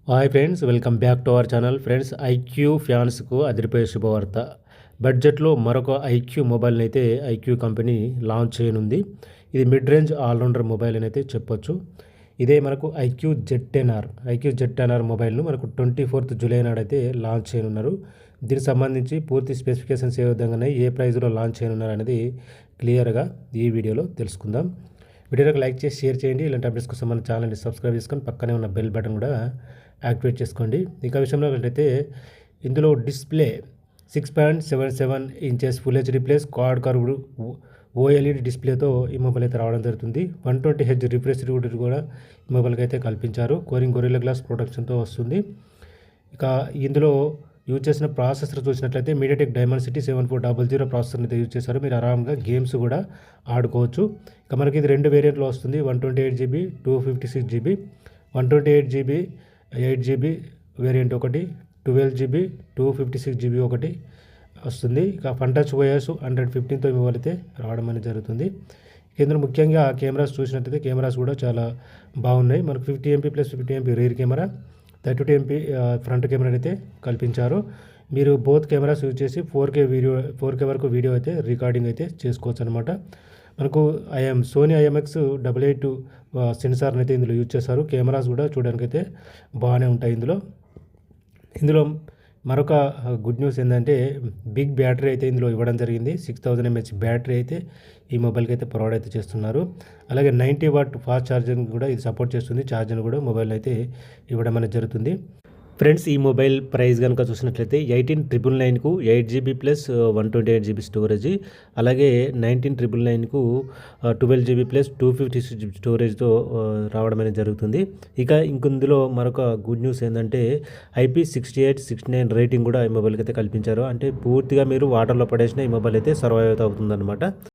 Hi friends, welcome back to our channel. Friends, iQOO ఫ్యాన్స్కు అదిరిపోయే శుభవార్త. బడ్జెట్లో మరొక ఐక్యూ మొబైల్ని అయితే ఐక్యూ కంపెనీ లాంచ్ చేయనుంది. ఇది మిడ్ రేంజ్ ఆల్రౌండర్ మొబైల్ అని అయితే చెప్పొచ్చు. ఇదే మనకు ఐక్యూ జెడ్10R మొబైల్ను మనకు 24th జూలై నాడైతే లాంచ్ చేయనున్నారు. దీనికి సంబంధించి పూర్తి స్పెసిఫికేషన్స్ ఏ విధంగా ఏ ప్రైస్లో లాంచ్ చేయనున్నారు అనేది క్లియర్గా ఈ వీడియోలో తెలుసుకుందాం. వీడియోకి లైక్ చేసి షేర్ చేయండి. ఇలాంటి అప్డేట్స్ కోసం మన ఛానల్ని సబ్స్క్రైబ్ చేసుకొని పక్కనే ఉన్న బెల్ బటన్ కూడా యాక్టివేట్ చేసుకోండి. ఇంకా విషయంలో అయితే ఇందులో display 6.77 inches full HD plus quad curved OLED డిస్ప్లేతో ఈ మొబైల్ అయితే రావడం జరుగుతుంది. 120Hz రిఫ్రెష్ రేట్ కూడా ఈ మొబైల్కి అయితే కల్పించారు. గొరిల్లా గ్లాస్ ప్రొటెక్షన్తో వస్తుంది. ఇక ఇందులో యూజ్ చేసిన ప్రాసెసర్ చూసినట్లయితే మీడియాటెక్ డైమెన్సిటీ 7400 ప్రాసెసర్ని అయితే యూజ్ చేశారు. మీరు ఆరాంగా గేమ్స్ కూడా ఆడుకోవచ్చు. ఇక మనకి ఇది 2 వేరియంట్లో వస్తుంది. 128GB 256GB 128GB 8GB variant ఒకటి, 12GB 256GB ఒకటి వస్తుంది. ఇక ఫంటచ్ ఓఎస్ 115తో మొబైల్ అయితే రావడం అనేది జరుగుతుంది. ఇందులో ముఖ్యంగా కెమెరాస్ చూసినట్లయితే కెమెరాస్ కూడా చాలా బాగున్నాయి. మనకు 50MP + 50MP rear camera, 32MP front camera అయితే కల్పించారు. మీరు బోత్ కెమెరాస్ యూజ్ చేసి 4K వరకు వీడియో అయితే రికార్డింగ్ అయితే చేసుకోవచ్చు అనమాట. మనకు సోనీ IMX 882 సెన్సార్ని అయితే ఇందులో యూజ్ చేశారు. కెమెరాస్ కూడా చూడడానికైతే బాగానే ఉంటాయి. ఇందులో మరొక గుడ్ న్యూస్ ఏంటంటే బిగ్ బ్యాటరీ అయితే ఇందులో ఇవ్వడం జరిగింది. 6000 mAh బ్యాటరీ అయితే ఈ మొబైల్కి అయితే ప్రొవైడ్ అయితే చేస్తున్నారు. అలాగే 90W ఫాస్ట్ ఛార్జింగ్ కూడా ఇది సపోర్ట్ చేస్తుంది. ఛార్జర్ కూడా మొబైల్ అయితే ఇవ్వడం అనేది జరుగుతుంది. ఫ్రెండ్స్, ఈ మొబైల్ ప్రైస్ కనుక చూసినట్లయితే 18,999కు 8GB + 128GB స్టోరేజ్, అలాగే 19,999కు 12GB + 256GB స్టోరేజ్తో రావడం అనేది జరుగుతుంది. ఇక ఇందులో మరొక గుడ్ న్యూస్ ఏంటంటే IP68, 69 రేటింగ్ కూడా ఈ మొబైల్కి అయితే కల్పించారు. అంటే పూర్తిగా మీరు వాటర్లో పడేసిన ఈ మొబైల్ అయితే సర్వైవ్ అవుతుందన్నమాట.